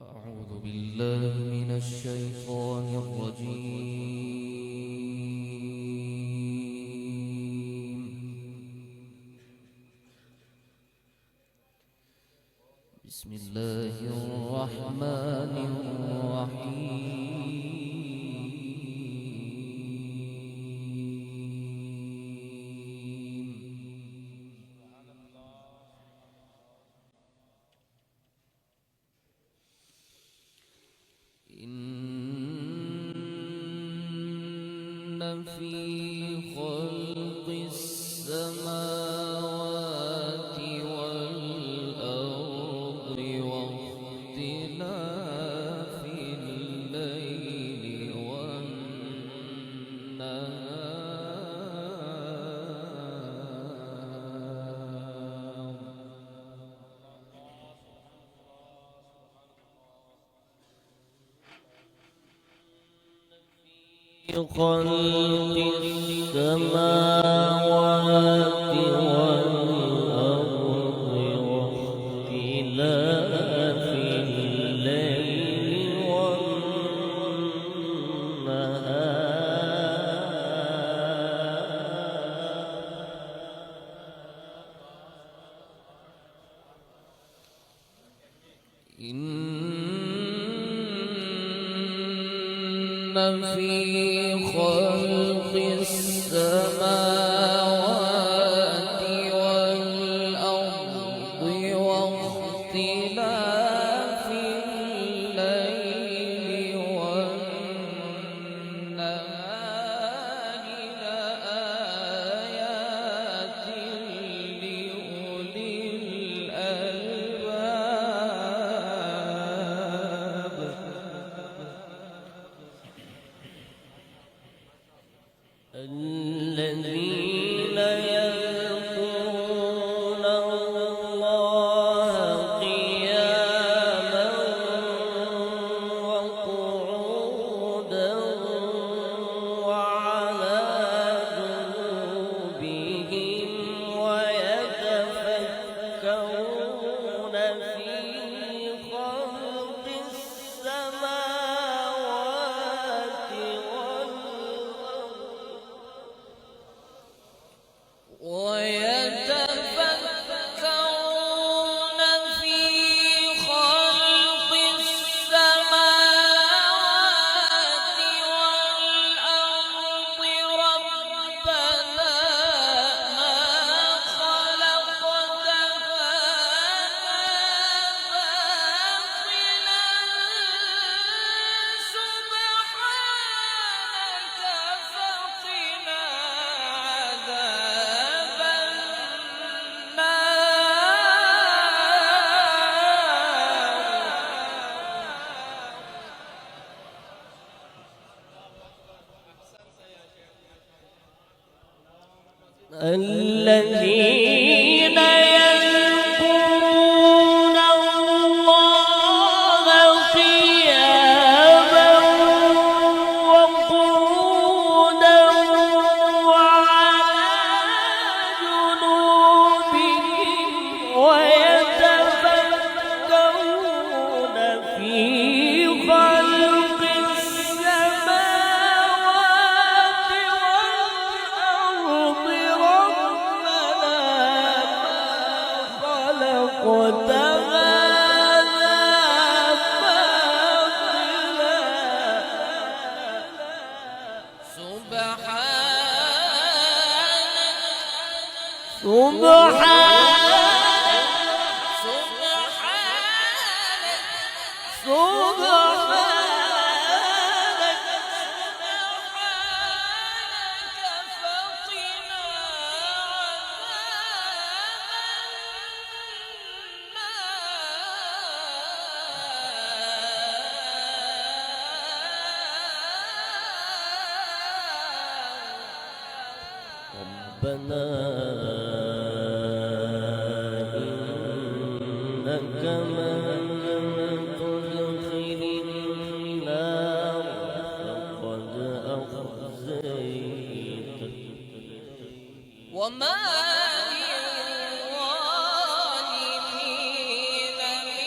أعوذ بالله من الشيطان الرجيم. بسم الله الرحمن الرحيم. إن في خلق السماوات والأرض واختلاف الليل والنهار خلق السماوات والأرض واختلاف الليل والنهار إن في خلق السماوات والأرض واختلاف الليل والنهار لآيات لأولي الألباب. الذين يذكرون الله قياما وقعودا وعلى جنوبهم ويتفكرون في خلق السماوات ويتفكرون في خلق السماوات والأرض ربنا ما خلقت هذا باطلا سبحانك فقنا عذاب الذين يذكرون الله قياما وقعودا وعلى جنوبهم ويتفكرون في خلق السماوات والأرض خلقت هذا باطلا ربنا إنك من تدخل النار فقد أخزيته وما للظالمين من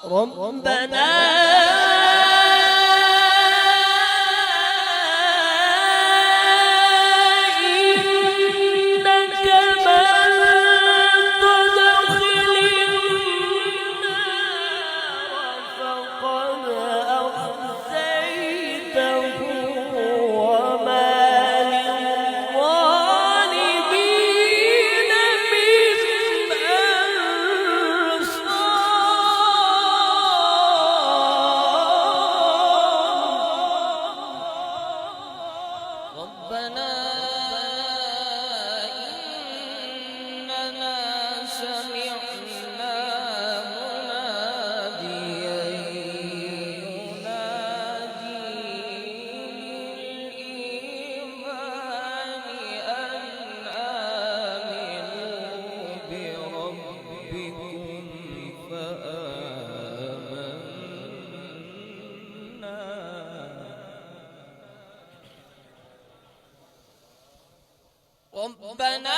ربنا ربنا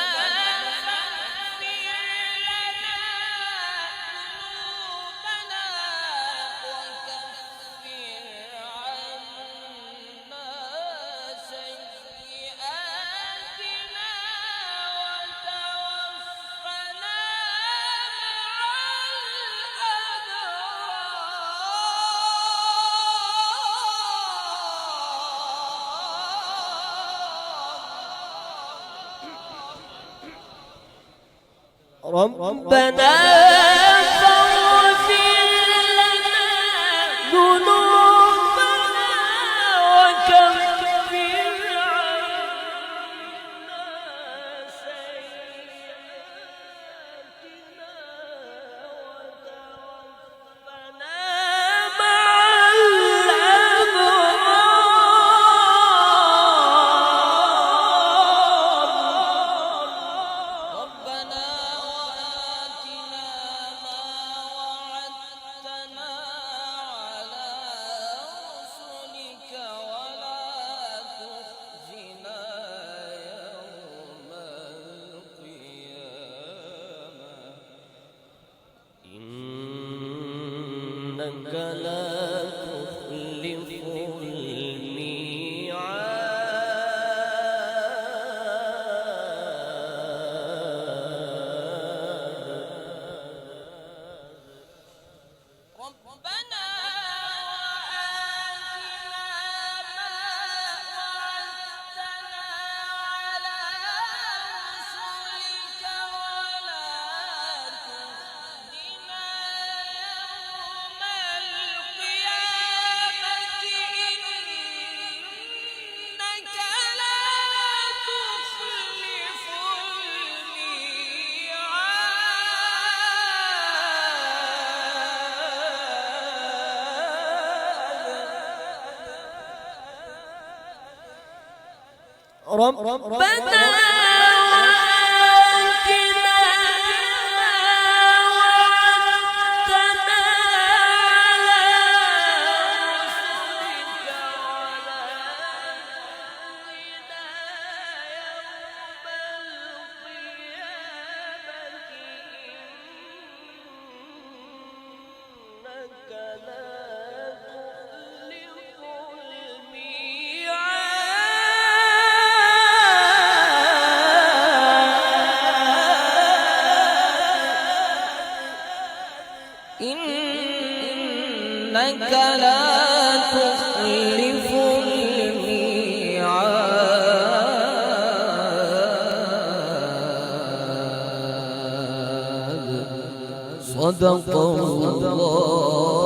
ربنا فاغفر لنا ذنوبنا وكفر عنا سيئاتنا وتوفنا مع الأبرار. ربنا إنك لا تخلف الميعاد. ربنا وآتنا ما وعدتنا على رسلك ولا تخزنا يوم القيامة إنك لا تخلف الميعاد. إنك لا تخلف الميعاد. صدق الله.